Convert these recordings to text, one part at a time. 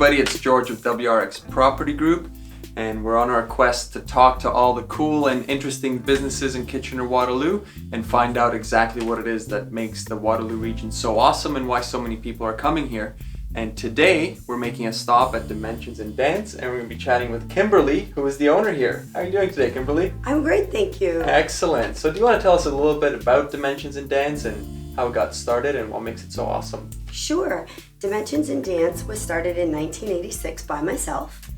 everybody, it's George with WRX Property Group, and we're on our quest to talk to all the cool and interesting businesses in Kitchener Waterloo and find out exactly what it is that makes the Waterloo region so awesome and why so many people are coming here. And today we're making a stop at Dimensions in Dance, and we're going to be chatting with Kimberly, who is the owner here. How are you doing today, Kimberly? I'm great, thank you. Excellent. So do you want to tell us a little bit about Dimensions in Dance and how it got started and what makes it so awesome? Sure. Dimensions in Dance was started in 1986 by myself,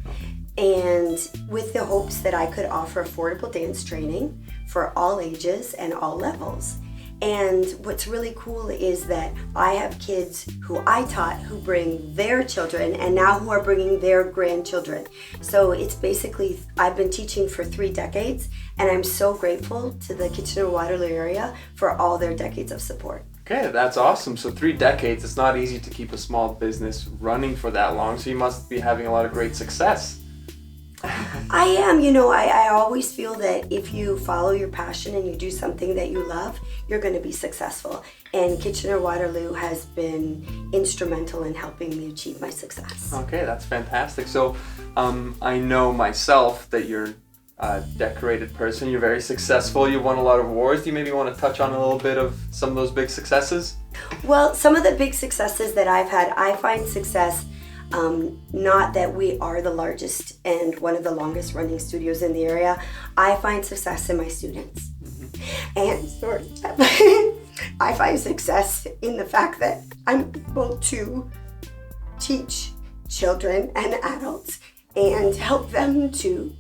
and with the hopes that I could offer affordable dance training for all ages and all levels. And what's really cool is that I have kids who I taught who bring their children and now who are bringing their grandchildren. So it's basically, I've been teaching for 3 decades, and I'm so grateful to the Kitchener Waterloo area for all their decades of support. Okay, that's awesome. So 3 decades, it's not easy to keep a small business running for that long, so you must be having a lot of great success. I am, I always feel that if you follow your passion and you do something that you love, you're going to be successful. And Kitchener Waterloo has been instrumental in helping me achieve my success. Okay, that's fantastic. So I know myself that you're a decorated person, you're very successful, you won a lot of awards. Do you maybe want to touch on a little bit of some of those big successes? Well, some of the big successes that I've had, I find success not that we are the largest and one of the longest running studios in the area. I find success in my students. And I find success in the fact that I'm able to teach children and adults and help them to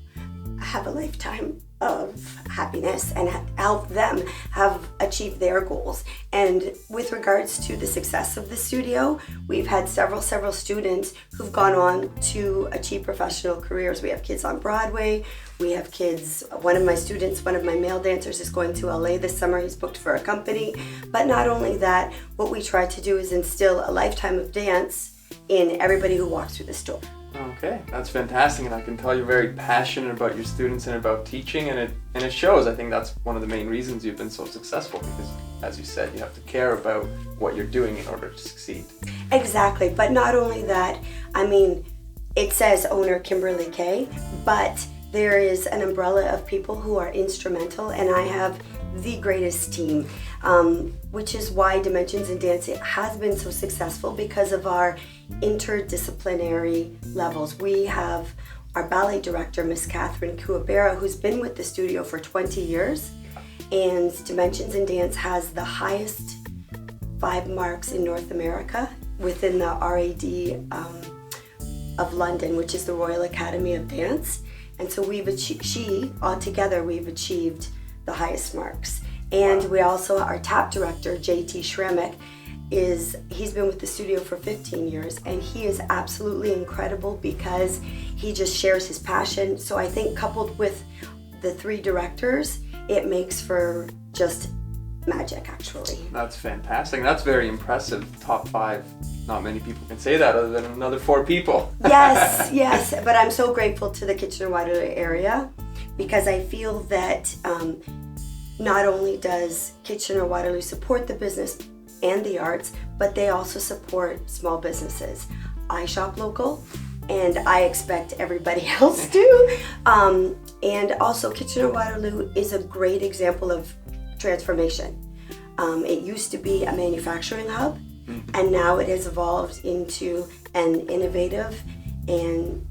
have a lifetime of happiness and help them have achieved their goals. And with regards to the success of the studio, we've had several students who've gone on to achieve professional careers. We have kids on Broadway, we have kids, one of my male dancers is going to LA this summer, he's booked for a company. But not only that, what we try to do is instill a lifetime of dance in everybody who walks through this door. Okay, that's fantastic, and I can tell you're very passionate about your students and about teaching, and it shows. I think that's one of the main reasons you've been so successful, because, as you said, you have to care about what you're doing in order to succeed. Exactly, but not only that, it says owner Kimberly K, but there is an umbrella of people who are instrumental, and I have the greatest team, which is why Dimensions in Dance has been so successful because of our interdisciplinary levels. We have our ballet director, Miss Catherine Kuabera, who's been with the studio for 20 years, and Dimensions in Dance has the highest 5 marks in North America within the RAD of London, which is the Royal Academy of Dance. And so we've achieved the highest marks. And we also, our tap director, JT Shremick, he's been with the studio for 15 years, and he is absolutely incredible because he just shares his passion. So I think coupled with the 3 directors, it makes for just magic, actually. That's fantastic. That's very impressive. Top 5. Not many people can say that other than another 4 people. Yes. But I'm so grateful to the Kitchener-Waterloo area because I feel that not only does Kitchener-Waterloo support the business and the arts, but they also support small businesses. I shop local, and I expect everybody else to. And also Kitchener-Waterloo is a great example of transformation. It used to be a manufacturing hub, and now it has evolved into an innovative and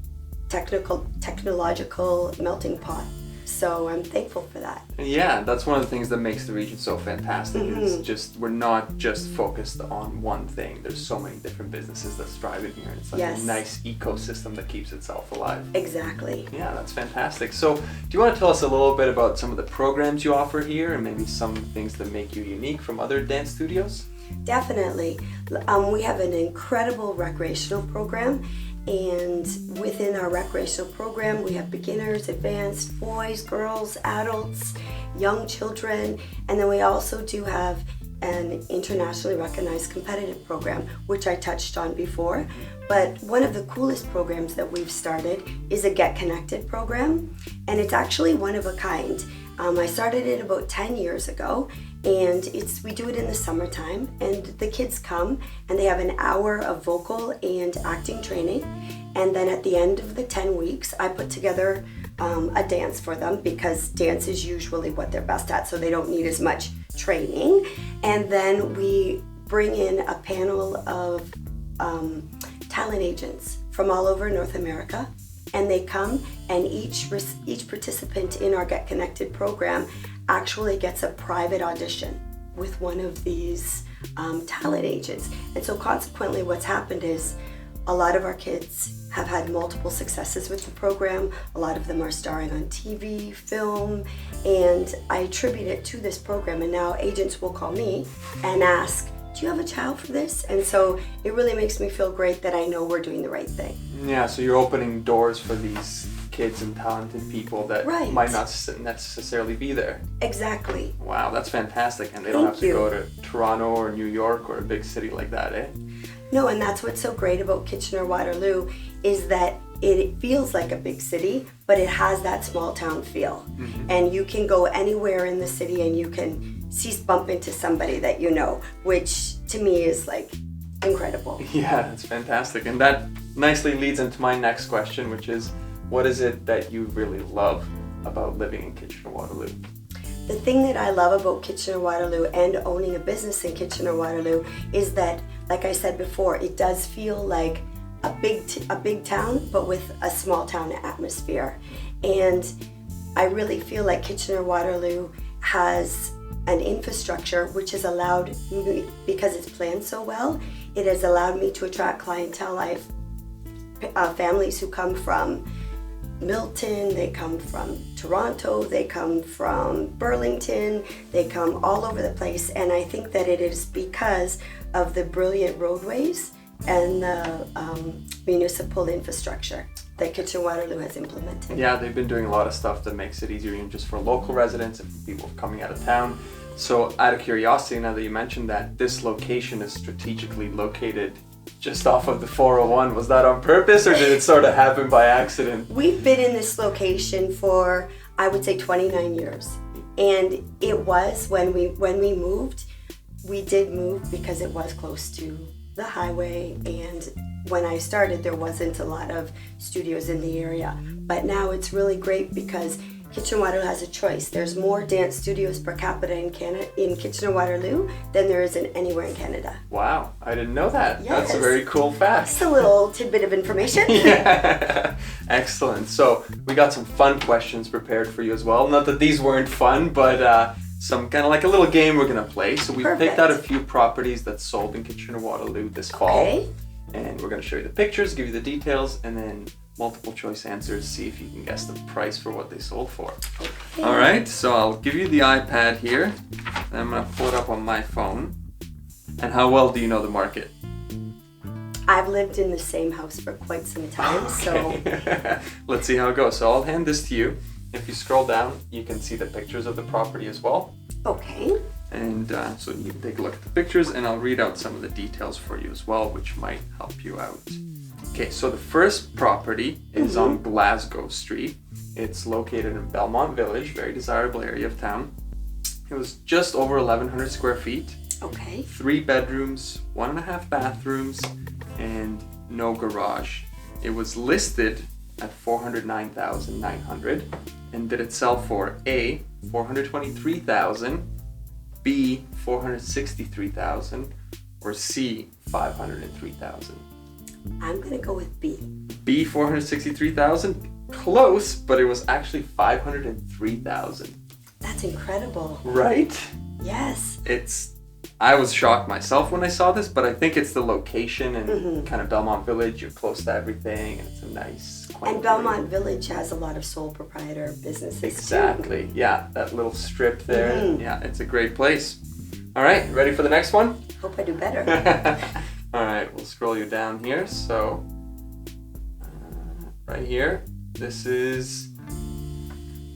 technological melting pot. So I'm thankful for that. Yeah, that's one of the things that makes the region so fantastic. It's just, we're not just focused on one thing. There's so many different businesses that thrive in here. It's like a nice ecosystem that keeps itself alive. Exactly. Yeah, that's fantastic. So do you want to tell us a little bit about some of the programs you offer here and maybe some things that make you unique from other dance studios? Definitely. We have an incredible recreational program, and within our recreational program we have beginners, advanced, boys, girls, adults, young children, and then we also do have an internationally recognized competitive program, which I touched on before. But one of the coolest programs that we've started is a Get Connected program, and it's actually one of a kind. I started it about 10 years ago, and we do it in the summertime, and the kids come and they have an hour of vocal and acting training, And then at the end of the 10 weeks, I put together a dance for them because dance is usually what they're best at, so they don't need as much training. And then we bring in a panel of talent agents from all over North America, and they come, and each participant in our Get Connected program actually gets a private audition with one of these talent agents. And so consequently what's happened is a lot of our kids have had multiple successes with the program. A lot of them are starring on TV, film, and I attribute it to this program. And now agents will call me and ask, do you have a child for this? And so it really makes me feel great that I know we're doing the right thing. Yeah, so you're opening doors for these kids and talented people that Right. might not necessarily be there. Exactly. Wow, that's fantastic. And they don't Thank have to you. go to Toronto or New York or a big city like that, eh? No, and that's what's so great about Kitchener Waterloo is that it feels like a big city, but it has that small town feel. And you can go anywhere in the city and you can bump into somebody that you know, which to me is like incredible. Yeah, that's fantastic. And that nicely leads into my next question, which is, what is it that you really love about living in Kitchener Waterloo? The thing that I love about Kitchener Waterloo and owning a business in Kitchener Waterloo is that, like I said before, it does feel like a big town, but with a small town atmosphere. And I really feel like Kitchener Waterloo has an infrastructure which has allowed me, because it's planned so well, it has allowed me to attract clientele. I have families who come from Milton, they come from Toronto, they come from Burlington, they come all over the place. And I think that it is because of the brilliant roadways and the municipal infrastructure that Kitchener Waterloo has implemented. Yeah, they've been doing a lot of stuff that makes it easier even just for local residents and for people coming out of town. So out of curiosity, now that you mentioned that, this location is strategically located just off of the 401. Was that on purpose or did it sort of happen by accident? We've been in this location for, I would say, 29 years. And it was, when we moved, we did move because it was close to the highway, and when I started there wasn't a lot of studios in the area. But now it's really great because Kitchener Waterloo has a choice. There's more dance studios per capita in Kitchener Waterloo than there is in anywhere in Canada. Wow, I didn't know that. Yes. That's a very cool fact. Just a little tidbit of information. Yeah, excellent. So we got some fun questions prepared for you as well. Not that these weren't fun, but some kind of like a little game we're gonna play. So we Perfect. picked out a few properties that sold in Kitchener Waterloo this fall. Okay. And we're gonna show you the pictures, give you the details, and then multiple choice answers, see if you can guess the price for what they sold for. Okay. All right, so I'll give you the iPad here. And I'm gonna pull it up on my phone. And how well do you know the market? I've lived in the same house for quite some time, so Okay. Let's see how it goes. So I'll hand this to you. If you scroll down, you can see the pictures of the property as well. okay. And so you can take a look at the pictures and I'll read out some of the details for you as well, which might help you out. Okay, so the first property is on Glasgow Street. It's located in Belmont Village, very desirable area of town. It was just over 1,100 square feet, Okay. 3 bedrooms, 1.5 bathrooms, and no garage. It was listed at $409,900, and did it sell for A, $423,000, B, $463,000, or C, $503,000? I'm gonna go with B. B, $463,000, close, but it was actually $503,000. That's incredible. Right? Yes. I was shocked myself when I saw this, but I think it's the location and kind of Belmont Village. You're close to everything, and it's a nice, quaint And Belmont Village has a lot of sole proprietor businesses Exactly. too. Yeah, that little strip there. Yeah, it's a great place. All right, ready for the next one? Hope I do better. All right, we'll scroll you down here. So, right here, this is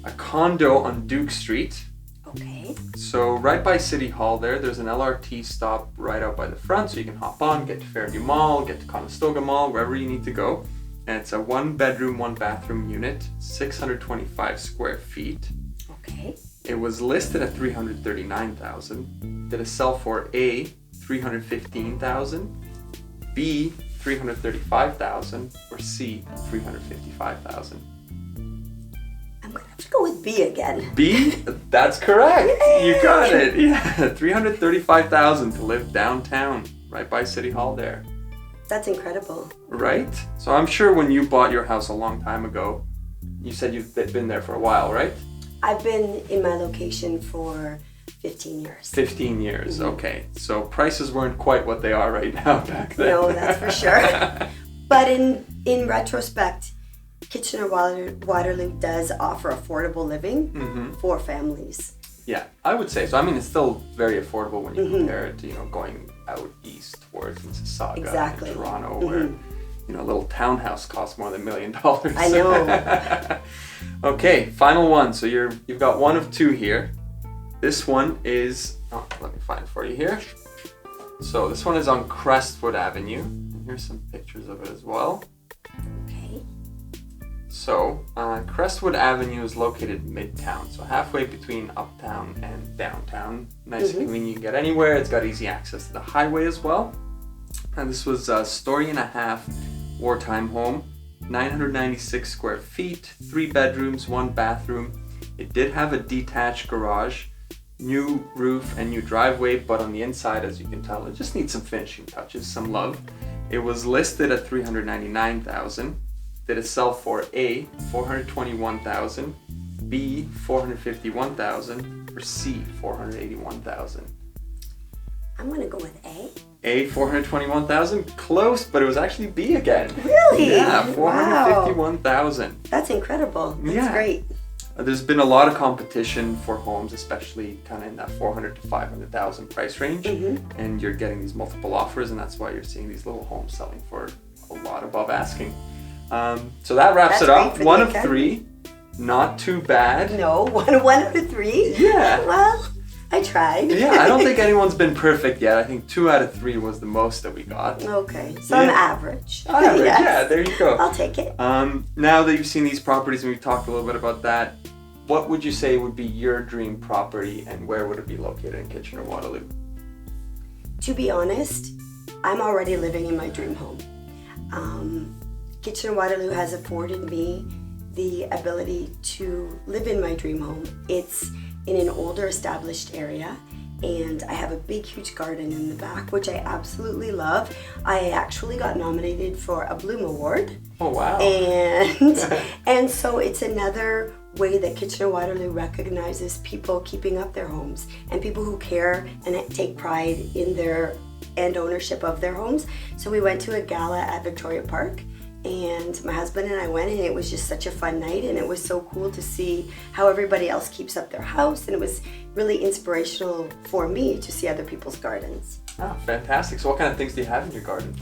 a condo on Duke Street. Okay. So right by City Hall there's an LRT stop right out by the front, so you can hop on, get to Fairview Mall, get to Conestoga Mall, wherever you need to go. And it's a 1-bedroom, 1-bathroom unit, 625 square feet. Okay. It was listed at $339,000. Did it sell for A, $315,000, B, $335,000, or C, $355,000? I'm gonna have to go with B again. B? That's correct. Yay! You got it. Yeah, $335,000 to live downtown, right by City Hall there. That's incredible. Right? So I'm sure when you bought your house a long time ago, you said you've been there for a while, right? I've been in my location for 15 years. 15 years, okay. So prices weren't quite what they are right now back then. No, that's for sure. But in retrospect, Kitchener Waterloo does offer affordable living for families. Yeah, I would say so. I mean, it's still very affordable when you compare it to, going out east towards Mississauga Exactly. and Toronto, where, a little townhouse costs more than $1 million. I know. Okay, final one. So you've got one of two here. This one is, let me find it for you here. So this one is on Crestwood Avenue. And here's some pictures of it as well. Okay. So, Crestwood Avenue is located midtown, so halfway between uptown and downtown. Nice and convenient, you can get anywhere. It's got easy access to the highway as well. And this was a story and a half wartime home, 996 square feet, 3 bedrooms, 1 bathroom. It did have a detached garage, new roof and new driveway, but on the inside, as you can tell, it just needs some finishing touches, some love. It was listed at $399,000. Did it sell for A, $421,000, B, $451,000, or C, $481,000? I'm gonna go with A. A, $421,000, close, but it was actually B again. Really? Yeah, Wow. $451,000. That's incredible. That's Yeah. great. There's been a lot of competition for homes, especially kind of in that $400,000 to $500,000 price range, and you're getting these multiple offers, and that's why you're seeing these little homes selling for a lot above asking. So that wraps That's it great up. for the One of academy. 3, not too bad. No, one out of 3? Yeah. Well, I tried. Yeah, I don't think anyone's been perfect yet. I think 2 out of 3 was the most that we got. Okay, so I'm Yeah. average. Average, Yes. yeah, there you go. I'll take it. Now that you've seen these properties and we've talked a little bit about that, what would you say would be your dream property and where would it be located in Kitchener Waterloo? To be honest, I'm already living in my dream home. Kitchener Waterloo has afforded me the ability to live in my dream home. It's in an older established area, and I have a big huge garden in the back, which I absolutely love. I actually got nominated for a Bloom Award. Oh wow. And so it's another way that Kitchener Waterloo recognizes people keeping up their homes and people who care and take pride in their and ownership of their homes. So we went to a gala at Victoria Park, and my husband and I went, and it was just such a fun night, and it was so cool to see how everybody else keeps up their house, and it was really inspirational for me to see other people's gardens. Oh, fantastic. So what kind of things do you have in your garden?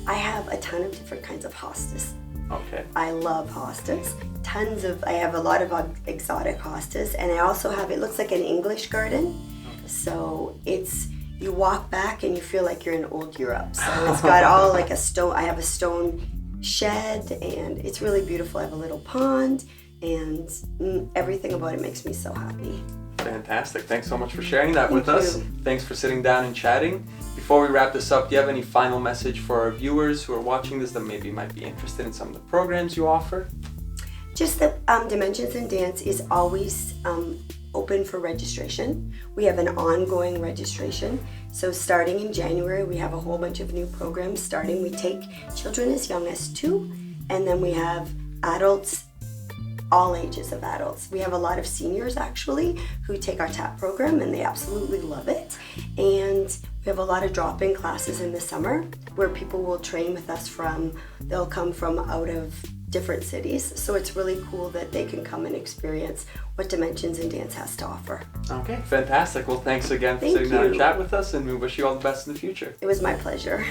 I have a ton of different kinds of hostas. Okay. I love hostas. I have a lot of exotic hostas, and I also have, it looks like an English garden. Okay. So you walk back and you feel like you're in old Europe. So it's got all like I have a stone shed, and it's really beautiful. I have a little pond, and everything about it makes me so happy. Fantastic. Thanks so much for sharing that with Thank us. you. Thanks for sitting down and chatting. Before we wrap this up, do you have any final message for our viewers who are watching this that maybe might be interested in some of the programs you offer? Just that Dimensions in Dance is always open for registration. We have an ongoing registration. So starting in January, we have a whole bunch of new programs starting. We take children as young as 2, and then we have adults, all ages of adults. We have a lot of seniors actually who take our TAP program, and they absolutely love it. And we have a lot of drop-in classes in the summer where people will train with us they'll come from out of different cities. So it's really cool that they can come and experience what Dimensions in Dance has to offer. Okay, fantastic. Well, thanks again for Thank sitting down and you. chat with us, and we wish you all the best in the future. It was my pleasure.